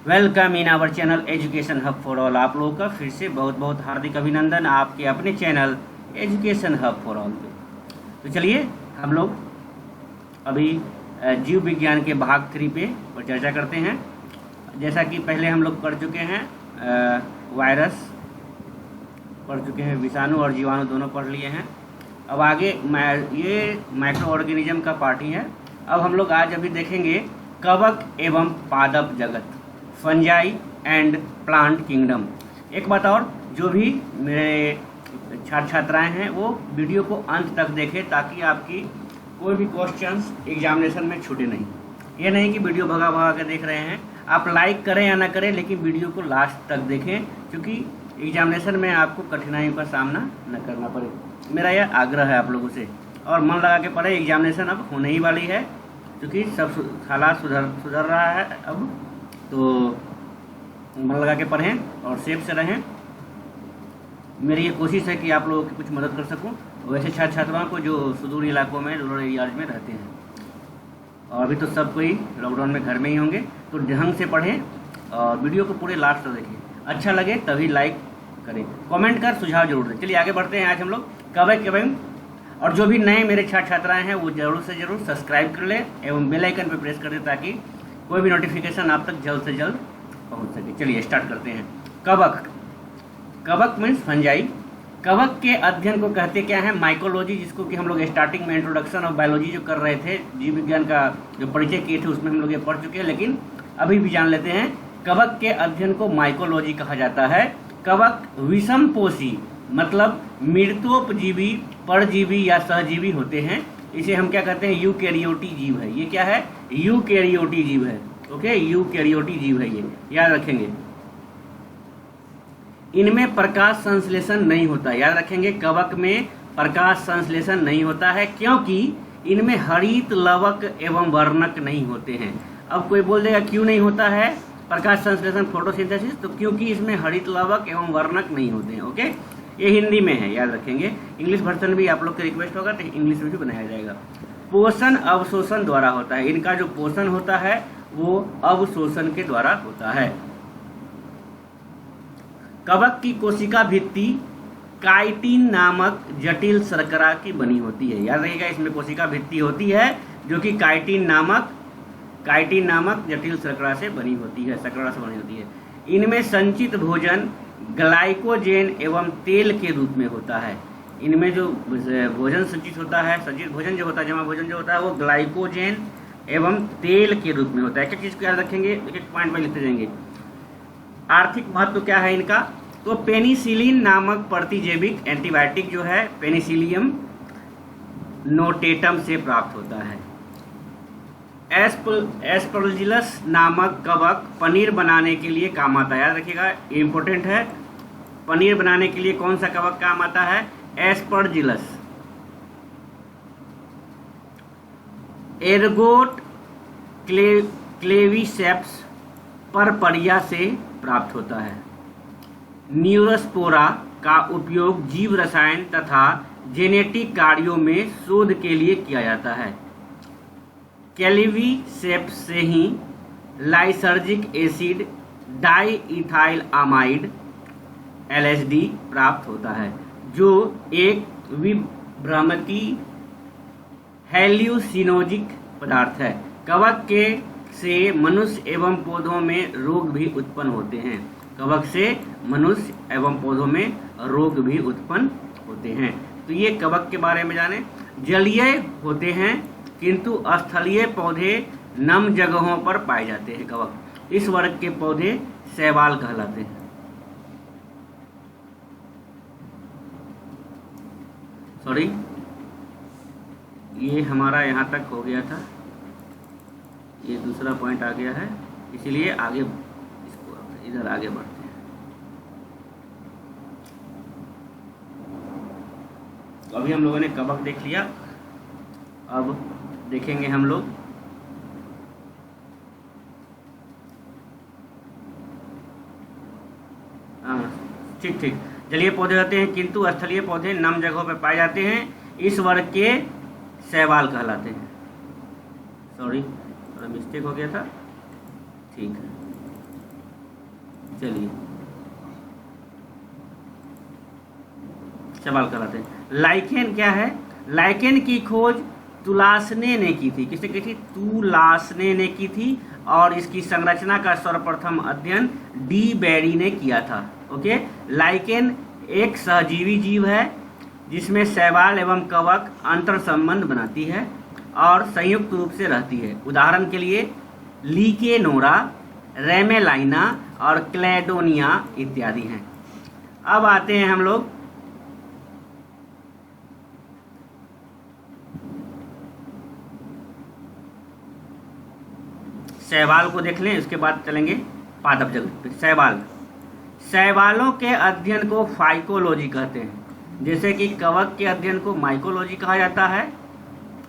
Welcome in our channel education hub for all. आप लोगों का फिर से बहुत बहुत हार्दिक अभिनंदन आपके अपने channel education hub for all पे। तो चलिए हम लोग अभी जीव विज्ञान के भाग 3 पे पर चर्चा करते हैं। जैसा कि पहले हम लोग कर चुके हैं, वायरस पढ़ चुके हैं, विषाणु और जीवाणु दोनों पढ़ लिए हैं। अब आगे ये माइक्रो ऑर्गेनिज्म का पार्ट ही है। अब हम लोग आज अभी देखेंगे कवक एवं पादप जगत, फंजाई एंड प्लांट किंगडम। एक बात और, जो भी मेरे छात्र छात्राएं हैं वो वीडियो को अंत तक देखें ताकि आपकी कोई भी क्वेश्चंस एग्जामिनेशन में छूटे नहीं। ये नहीं कि वीडियो भगा भगा के देख रहे हैं, आप लाइक करें या ना करें लेकिन वीडियो को लास्ट तक देखें, क्योंकि एग्जामिनेशन में आपको कठिनाइयों का सामना न करना पड़े। मेरा यह आग्रह है आप लोगों से। और मन लगा के पढ़े, एग्जामिनेशन अब होने ही वाली है, क्योंकि सब हालात सुधर रहा है अब। तो मन लगा के पढ़ें और सेफ से रहें। मेरी ये कोशिश है कि आप लोगों की कुछ मदद कर सकूं, वैसे छात्र छात्राओं को जो सुदूर इलाकों में, रूरल एरियाज में रहते हैं। और अभी तो सब कोई लॉकडाउन में घर में ही होंगे, तो ढंग से पढ़ें और वीडियो को पूरे लास्ट तक देखें। अच्छा लगे तभी लाइक करें, कमेंट कर सुझाव जरूर दें। चलिए आगे बढ़ते हैं। आज हम लोग कवक एवं, और जो भी नए मेरे छात्र छात्राएं हैं वो जरूर से जरूर सब्सक्राइब कर लें एवं बेल आइकन पर प्रेस कर दें ताकि कोई भी नोटिफिकेशन आप तक जल्द से जल्द पहुंच सके। चलिए स्टार्ट करते हैं। कवक, कवक मीन्स फंजाई। कवक के अध्ययन को कहते क्या है? माइकोलॉजी, जिसको कि हम लोग स्टार्टिंग में इंट्रोडक्शन ऑफ बायोलॉजी जो कर रहे थे, जीव विज्ञान का जो परिचय किए थे उसमें हम लोग ये पढ़ चुके हैं, लेकिन अभी भी जान लेते हैं। कवक के अध्ययन को माइकोलॉजी कहा जाता है। कवक विषमपोषी मतलब मृतोपजीवी, परजीवी या सहजीवी होते हैं। इसे हम क्या कहते हैं? यूकैरियोटी जीव है। ये क्या है? यूकैरियोटी जीव है। ओके, यूकैरियोटी जीव है, ये याद रखेंगे। इनमें प्रकाश संश्लेषण नहीं होता, याद रखेंगे। कवक में प्रकाश संश्लेषण नहीं होता है क्योंकि इनमें हरित लवक एवं वर्णक नहीं होते हैं। अब कोई बोल देगा क्यों नहीं होता है प्रकाश संश्लेषण, फोटोसिंथेसिस? तो क्योंकि इसमें हरित लवक एवं वर्णक नहीं होते हैं। ओके, ये हिंदी में है, याद रखेंगे। इंग्लिश वर्जन भी आप लोग की रिक्वेस्ट होगा तो इंग्लिश में भी बनाया जाएगा। पोषण अवशोषण द्वारा होता है। इनका जो पोषण होता है वो अवशोषण के द्वारा होता है। कवक की कोशिका भित्ति काइटिन नामक जटिल शर्करा की बनी होती है। याद रखिएगा, इसमें कोशिका भित्ति होती है जो कि काइटिन नामक जटिल शर्करा से बनी होती है, शर्करा से बनी होती है। इनमें संचित भोजन ग्लाइकोजेन एवं तेल के रूप में होता है। इनमें जो भोजन संचित होता है, संचित भोजन जो होता है, जमा भोजन जो होता है, वो ग्लाइकोजेन एवं तेल के रूप में होता है। एक एक चीज को याद रखेंगे, एक एक पॉइंट में लिखते जाएंगे। आर्थिक महत्व क्या है इनका? तो पेनिसिलिन नामक प्रतिजैविक एंटीबायोटिक जो है पेनिसिलियम नोटेटम से प्राप्त होता है। एस्परजिलस नामक कवक पनीर बनाने के लिए काम आता है। याद रखिएगा, इंपॉर्टेंट है। पनीर बनाने के लिए कौन सा कवक काम आता है? एस्परजिलस। एर्गोट क्लेविसेप्स परपरिया से प्राप्त होता है। न्यूरोस्पोरा का उपयोग जीव रसायन तथा जेनेटिक कार्यों में शोध के लिए किया जाता है। क्लेविसेप्स से ही lysergic acid diethyl amide LSD प्राप्त होता है, जो एक विभ्रमकी हेल्यूसिनोजिक पदार्थ है। कवक के से मनुष्य एवं पौधों में रोग भी उत्पन्न होते हैं। कवक से मनुष्य एवं पौधों में रोग भी उत्पन्न होते हैं। तो ये कवक के बारे में जाने। जलीय होते हैं किंतु स्थलीय पौधे नम जगहों पर पाए जाते हैं। कवक इस वर्ग के पौधे शैवाल कहलाते हैं। सॉरी, ये हमारा यहाँ तक हो गया था, ये दूसरा पॉइंट आ गया है, इसीलिए आगे इसको इधर आगे बढ़ते हैं। तो अभी हम लोगों ने कवक देख लिया, अब देखेंगे हम लोग ठीक। जलीय पौधे होते हैं किंतु स्थलीय पौधे नम जगहों पर पाए जाते हैं। इस वर्ग के शैवाल कहलाते हैं। सॉरी, थोड़ा मिस्टेक हो गया था, ठीक है। चलिए सवाल कराते हैं। लाइकेन क्या है? लाइकेन की खोज तुलासने ने की थी। किसने की थी? तुलासने ने की थी। और इसकी संरचना का सर्वप्रथम अध्ययन डी बेरी ने किया था। ओके, लाइकेन एक सहजीवी जीव है जिसमें शैवाल एवं कवक अंतर संबंध बनाती है और संयुक्त रूप से रहती है। उदाहरण के लिए लीकेनोरा, रेमेलाइना और क्लेडोनिया इत्यादि हैं। अब आते हैं हम लोग शैवाल को देख लें, उसके बाद चलेंगे पादप जगत पे। शैवालों के अध्ययन को फाइकोलॉजी कहते हैं। जैसे कि कवक के अध्ययन को माइकोलॉजी कहा जाता है,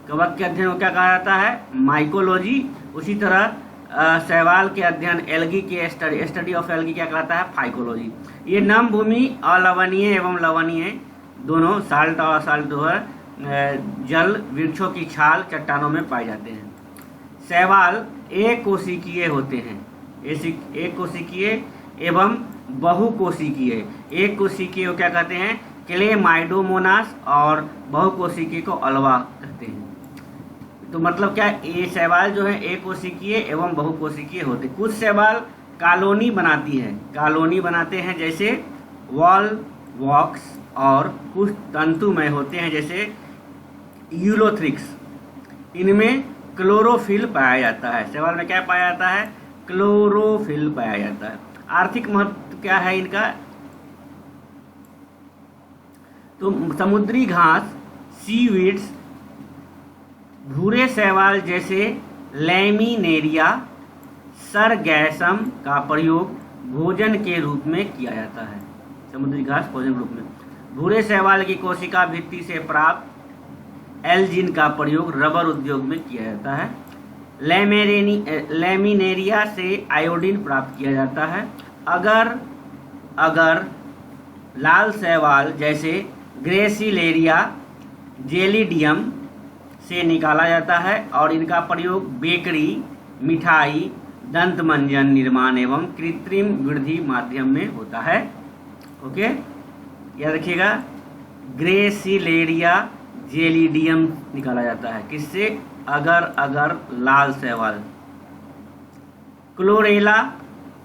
कवक के अध्ययन को क्या कहा जाता है? माइकोलॉजी। उसी तरह शैवाल के अध्ययन, एल्गी के स्टडी ऑफ एल्गी क्या कहलाता है? फाइकोलॉजी। ये नम भूमि अलवणीय एवं लवणीय दोनों, साल्ट और साल्ट जल, वृक्षों की छाल, चट्टानों में पाए जाते हैं। शैवाल एक कोशिकीय होते हैं। एक कोशिकीय एवं बहुकोशिकीय। एक कोशिकीय को क्या कहते हैं? क्लेमाइडोमोनास, और बहुकोशिकीय को अल्वा कहते हैं। तो मतलब क्या, ये शैवाल जो है एक कोशिकीय एवं बहुकोशिकीय होते हैं। कुछ शैवाल कॉलोनी बनाती है, कॉलोनी बनाते हैं जैसे वॉल वॉक्स, और कुछ तंतुमय होते हैं जैसे यूलोथ्रिक्स। इनमें क्लोरोफिल पाया जाता है। शैवाल में क्या पाया जाता है? क्लोरोफिल पाया जाता है। आर्थिक महत्व क्या है इनका? तो समुद्री घास, सीवीड्स, भूरे शैवाल जैसे लैमिनेरिया, सरगैसम का प्रयोग भोजन के रूप में किया जाता है। समुद्री घास भोजन के रूप में। भूरे शैवाल की कोशिका भित्ति से प्राप्त एल्जिन का प्रयोग रबर उद्योग में किया जाता है। लैमिनेरिया से आयोडीन प्राप्त किया जाता है। अगर लाल शैवाल जैसे ग्रेसिलेरिया जेलिडियम से निकाला जाता है और इनका प्रयोग बेकरी, मिठाई, दंतमंजन निर्माण एवं कृत्रिम वृद्धि माध्यम में होता है। ओके, याद रखिएगा, ग्रेसिलेरिया जेलिडियम निकाला जाता है किससे? अगर लाल शैवाल। क्लोरेला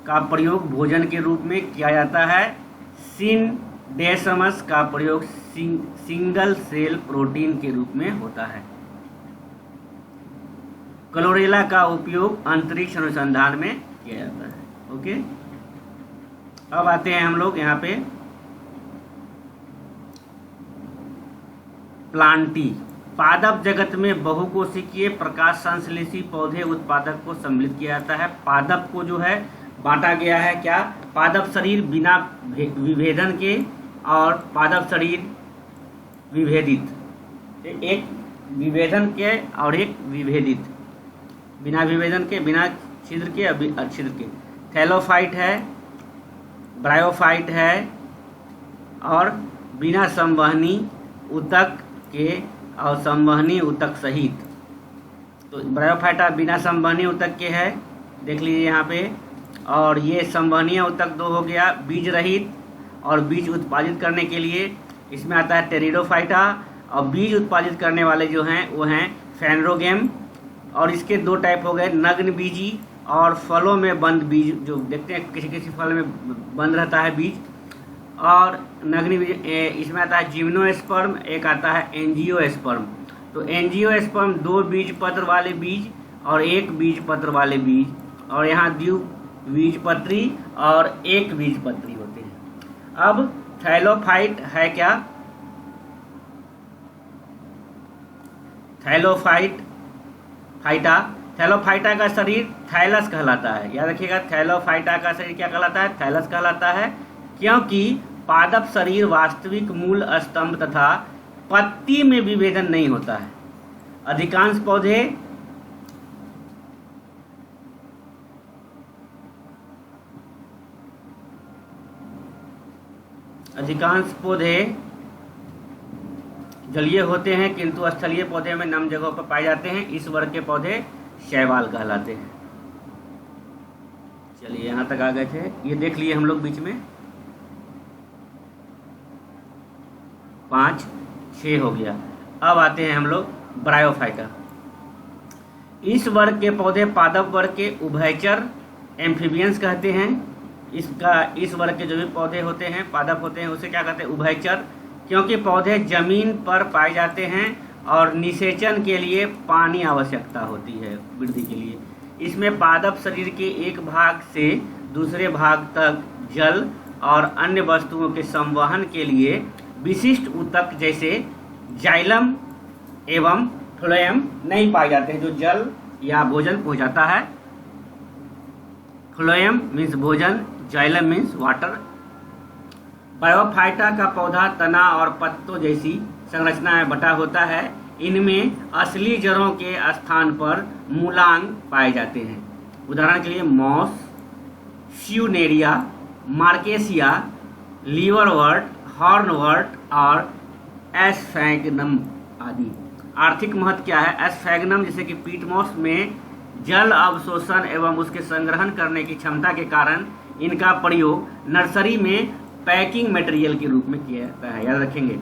का प्रयोग भोजन के रूप में किया जाता है। सिनडेसमस का प्रयोग सिंगल सेल प्रोटीन के रूप में होता है। क्लोरेला का उपयोग अंतरिक्ष अनुसंधान में किया जाता है। ओके, अब आते हैं हम लोग यहाँ पे प्लांटी। पादप जगत में बहुकोशिकीय प्रकाश संश्लेषी पौधे उत्पादक को सम्मिलित किया जाता है। पादप को जो है बांटा गया है क्या? पादप शरीर बिना विभेदन के और पादप शरीर विभेदित। एक विभेदन के और एक विभेदित। बिना विभेदन के, बिना छिद्र के, छिद्र के। थैलोफाइट है, ब्रायोफाइट है, और बिना संवहनी ऊतक के और संवहनी ऊतक सहित। तो ब्रायोफाइटा बिना संवहनी ऊतक के है, देख लीजिए यहाँ पे। और ये संवहनीय ऊतक दो हो गया, बीज रहित और बीज उत्पादित करने के लिए इसमें आता है टेरिडोफाइटा। और बीज उत्पादित करने वाले जो हैं वो हैं फेनरोगेम। और इसके दो टाइप हो गए, नग्न बीजी और फलों में बंद बीज। जो देखते हैं किसी किसी फल में बंद रहता है बीज, और नग्न बीज। इसमें आता है जिम्नोस्पर्म, एक आता है एंजियोस्पर्म। तो एंजियोस्पर्म दो बीज पत्र वाले बीज और एक बीज पत्र वाले बीज, और यहाँ द्विबीजपत्री और एक बीजपत्री होते हैं। अब थैलोफाइट है क्या? थैलोफाइटा का शरीर थैलस कहलाता है। याद रखिएगा, थैलोफाइटा का शरीर क्या कहलाता है? थैलस कहलाता है, क्योंकि पादप शरीर वास्तविक मूल स्तंभ तथा पत्ती में विभेदन नहीं होता है। अधिकांश पौधे जलीय होते हैं, किंतु स्थलीय पौधे में नम जगहों पर पाए जाते हैं। इस वर्ग के पौधे शैवाल कहलाते हैं। चलिए यहाँ तक आ गए थे, ये देख लिए हम लोग बीच में 5 6 हो गया। अब आते हैं हम लोग ब्रायोफाइटा। इस वर्ग के पौधे पादप वर्ग के उभयचर एम्फीबियंस कहते हैं। इस वर्ग के जो भी पौधे होते हैं पादप होते हैं उसे क्या कहते हैं, उभयचर, क्योंकि पौधे जमीन पर पाए जाते हैं और निषेचन के लिए पानी आवश्यकता होती है वृद्धि के लिए। इसमें पादप शरीर के एक भाग से दूसरे भाग तक जल और अन्य वस्तुओं के संवहन के लिए विशिष्ट ऊतक जैसे जाइलम एवं फ्लोएम नहीं पाए जाते हैं, जो जल या भोजन पहुंचाता है। फ्लोएम मीन्स भोजन, जाइलम मीन्स वाटर। ब्रायोफाइटा का पौधा तना और पत्तों जैसी संरचना में बटा होता है। इनमें असली जड़ों के स्थान पर मूलांग पाए जाते हैं। उदाहरण के लिए मॉस, स्यूनेरिया, मार्केसिया, लीवरवर्ट, हॉर्नवर्ट और एस्फैगनम आदि। आर्थिक महत्व क्या है, एस्फैगनम जैसे कि पीटमॉस में जल अवशोषण एवं उसके संग्रहण करने की क्षमता के कारण इनका प्रयोग नर्सरी में पैकिंग मटेरियल के रूप में किया जाता है, याद रखेंगे।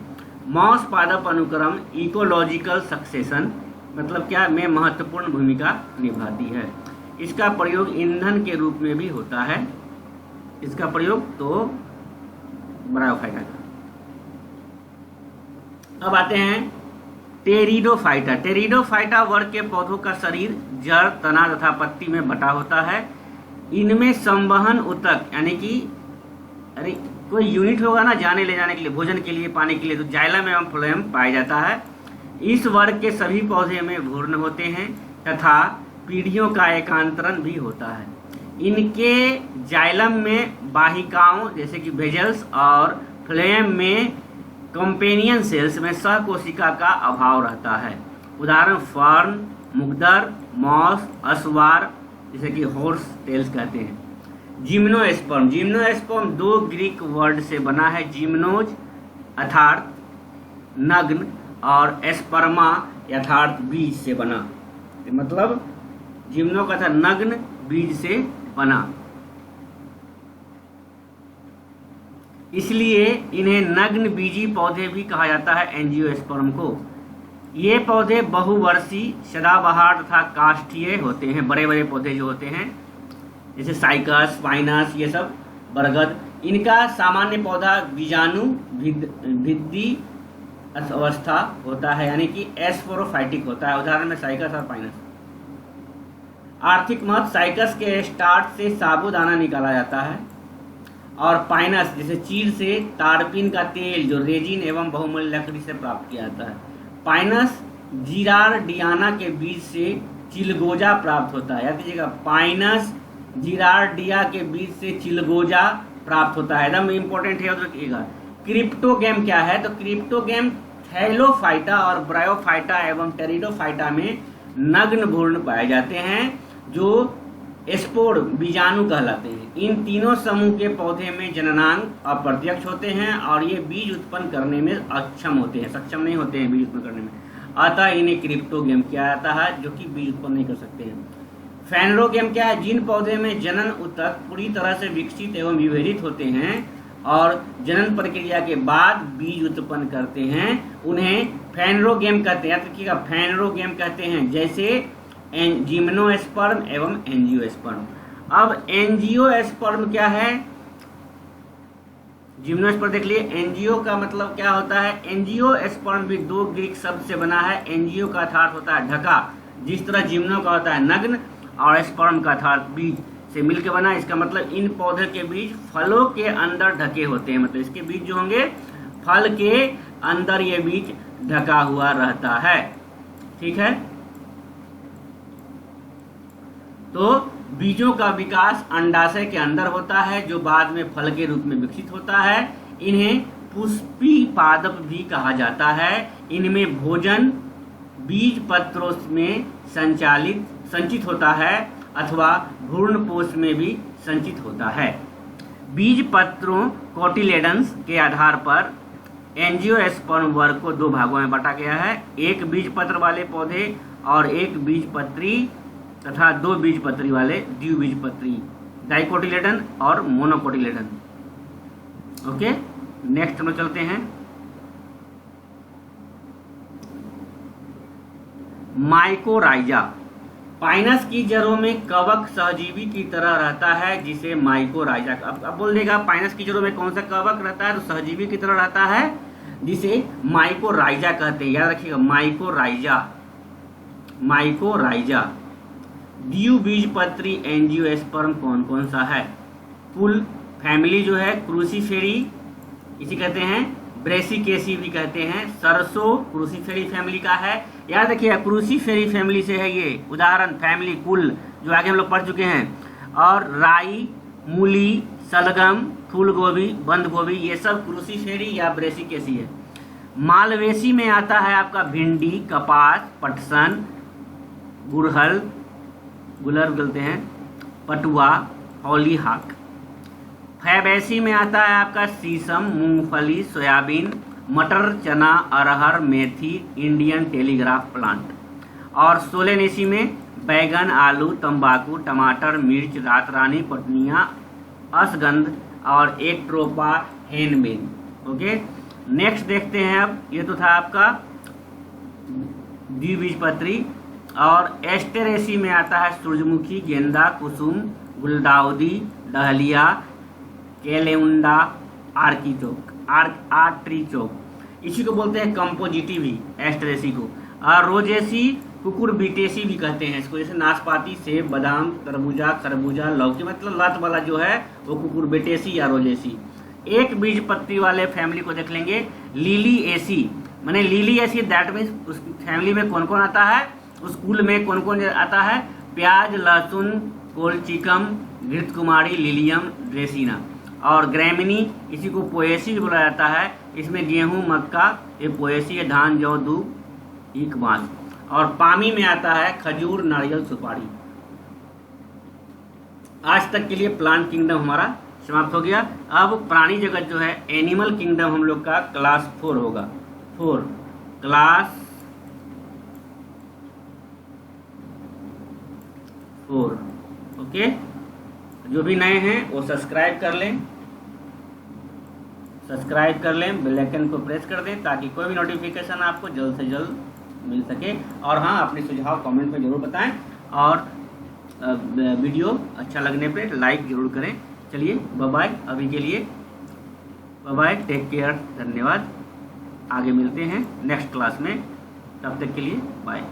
मॉस पादप अनुक्रम इकोलॉजिकल सक्सेशन मतलब क्या में महत्वपूर्ण भूमिका निभाती है। इसका प्रयोग ईंधन के रूप में भी होता है। इसका प्रयोग तो ब्रायोफाइटा का। अब आते हैं टेरिडोफाइटा। टेरिडोफाइटा वर्ग के पौधों का शरीर जड़, तना तथा पत्ती में बटा होता है। इनमें संवहन ऊतक यानी कि कोई यूनिट होगा ना जाने ले जाने के लिए, भोजन के लिए, पानी के लिए, तो जाइलम एवं फ्लोएम पाया जाता है। इस वर्ग के सभी पौधे में भ्रूण होते हैं तथा पीढ़ियों का एकांतरण भी होता है। इनके जाइलम में वाहिकाओं जैसे कि वेजल्स और फ्लोएम में कंपेनियन सेल्स में सहकोशिका का अभाव रहता है। उदाहरण फर्न, मुगदर, मॉस, असवार जैसे कि हॉर्स टेल्स कहते हैं। जिम्नोस्पर्म। जिम्नोस्पर्म 2 ग्रीक वर्ड से बना है, जिम्नोज अर्थात नग्न और स्पर्मा अर्थात बीज से बना। तो मतलब जिम्नो का था नग्न, बीज से बना, इसलिए इन्हें नग्न बीजी पौधे भी कहा जाता है, एंजियोस्पर्म को। ये पौधे बहुवर्षीय, सदाबहार तथा काष्ठीय होते हैं। बड़े बड़े पौधे जो होते हैं जैसे साइकस, पाइनस, ये सब, बरगद। इनका सामान्य पौधा बीजाणु भित्ति अवस्था होता है, यानी कि एस्पोरोफाइटिक होता है। उदाहरण में साइकस और पाइनस। आर्थिक महत्व, साइकस के स्टार्च से साबूदाना निकाला जाता है और पाइनस जैसे चीड़ से तारपीन का तेल जो रेजिन एवं बहुमूल्य लकड़ी से प्राप्त किया जाता है। पाइनस जिरार्डियाना के बीज से चिलगोजा प्राप्त होता है, याद कीजिएगा, पाइनस जिरार्डिया के बीज से चिलगोजा प्राप्त होता है, एकदम इंपॉर्टेंट है, याद रखिएगा। क्रिप्टोगैम क्या है, तो क्रिप्टोगैम थैलोफाइटा और ब्रायोफाइटा एवं टेरिडोफाइटा में नग्न भ्रूण पाए जाते हैं जो स्पोर बीजाणु कहलाते हैं। इन तीनों समूह के पौधे में जननांग अप्रत्यक्ष होते हैं और ये बीज उत्पन्न करने में अक्षम होते हैं, सक्षम नहीं होते हैं बीज उत्पन्न करने में, अतः इन्हें क्रिप्टोगैम किया जाता है जो कि बीज उत्पन्न नहीं कर सकते हैं। फेनरोगैम क्या है, जिन पौधे में जनन ऊतक पूरी तरह से विकसित एवं विभेदित होते हैं और जनन प्रक्रिया के बाद बीज उत्पन्न करते हैं उन्हें फेनरोगैम कहते हैं, याद रखिएगा, फेनरोगैम कहते हैं, जैसे जिम्नोस्पर्म एवं एंजियोस्पर्म। अब एंजियोस्पर्म क्या है, जिम्नोस्पर्म देख लिए। एंजियो का मतलब क्या होता है, एंजियोस्पर्म भी 2 ग्रीक शब्द से बना है। एंजियो का अर्थ होता है ढका, जिस तरह जिम्नो का होता है नग्न और स्पर्म का अर्थ बीज से मिलकर बना। इसका मतलब इन पौधे के बीज फलों के अंदर ढके होते हैं, मतलब इसके बीज जो होंगे फल के अंदर ये बीज ढका हुआ रहता है, ठीक है। तो बीजों का विकास अंडाशय के अंदर होता है जो बाद में फल के रूप में विकसित होता है। इन्हें पुष्पी पादप भी कहा जाता है। इनमें भोजन बीज पत्रों में संचित होता है अथवा भ्रूणपोष में भी संचित होता है। बीज पत्रों कोटिलेडन्स के आधार पर एंजियोस्पर्म वर्ग को 2 भागों में बांटा गया है, एक बीज पत्र वाले पौधे और एक बीजपत्री तथा 2 बीजपत्री वाले द्विबीजपत्री डाइकोटिलेडन और मोनोकोटिलेडन। ओके, नेक्स्ट हम लोग चलते हैं माइकोराइजा। पाइनस की जड़ों में कवक सहजीवी की तरह रहता है जिसे माइकोराइजा। अब बोल देगा पाइनस की जड़ों में कौन सा कवक रहता है, तो सहजीवी की तरह रहता है जिसे माइकोराइजा कहते हैं। याद रखिएगा माइकोराइजा, माइकोराइजा। द्विबीजपत्री एंजियोस्पर्म कौन कौन सा है? फुल फैमिली जो है क्रूसीफेरी, इसी कहते हैं ब्रेसिकेसी भी कहते हैं। सरसों क्रूसीफेरी फैमिली का है। याद रखिए क्रूसीफेरी फैमिली से है ये, उदाहरण फैमिली कुल जो आगे हम लोग पढ़ चुके हैं। और राई, मूली, सलगम, फूल गोभी, बंद गोभी, ये सब क्रूसीफेरी या ब्रेसिकेसी है। मालवेसी में आता है आपका भिंडी, कपास, पटसन, गुड़हल, गुलर बोलते हैं, पटुआ, हॉलीहॉक। फैबेसी में आता है आपका शीशम, मूंगफली, सोयाबीन, मटर, चना, अरहर, मेथी, इंडियन टेलीग्राफ प्लांट। और सोलेनेसी में बैगन, आलू, तंबाकू, टमाटर, मिर्च, रातरानी, पटनिया, असगंध और एक ट्रोपा हेनबेन। ओके, नेक्स्ट देखते हैं। अब ये तो था आपका द्विबीजपत्री। और एस्टेरेसी में आता है सूरजमुखी, गेंदा, कुसुम, गुलदाउदी, डहलिया, केलेउंडा, आर्टिचोक। इसी को बोलते हैं कंपोजिटिव ही, एस्टेरेसी को। और रोजेसी, कुकुरबिटेसी भी कहते हैं इसको, जैसे नाशपाती, सेब, बादाम, तरबूजा, खरबूजा, लौकी, मतलब लत वाला जो है वो कुकुरबिटेसी या रोजेसी। एक बीज पत्ती वाले फैमिली को देख लेंगे, लिलिएसी। माने लिलिएसी दैट मीन्स उस फैमिली में कौन कौन आता है, उस कुल में कौन कौन आता है? प्याज, लहसुन, कोलचिकम, घृतकुमारी, लिलियम, ड्रेसिना। और ग्रैमिनी, इसी को पोएसी भी बोला जाता है। इसमें गेहूं, मक्का, ये पोएसी है, धान, जौ, दूब, ईख, बांस। और पामी में आता है खजूर, नारियल, सुपारी। आज तक के लिए प्लांट किंगडम हमारा समाप्त हो गया। अब प्राणी जगत जो है एनिमल किंगडम हम लोग का क्लास 4 होगा। 4 क्लास 4। ओके, जो भी नए हैं वो सब्सक्राइब कर लें, बेल आइकन को प्रेस कर दें ताकि कोई भी नोटिफिकेशन आपको जल्द से जल्द मिल सके। और हाँ, अपने सुझाव कमेंट में जरूर बताएं और वीडियो अच्छा लगने पे लाइक जरूर करें। चलिए बाय बाय, अभी के लिए बाय बाय, टेक केयर, धन्यवाद। आगे मिलते हैं नेक्स्ट क्लास में, तब तक के लिए बाय।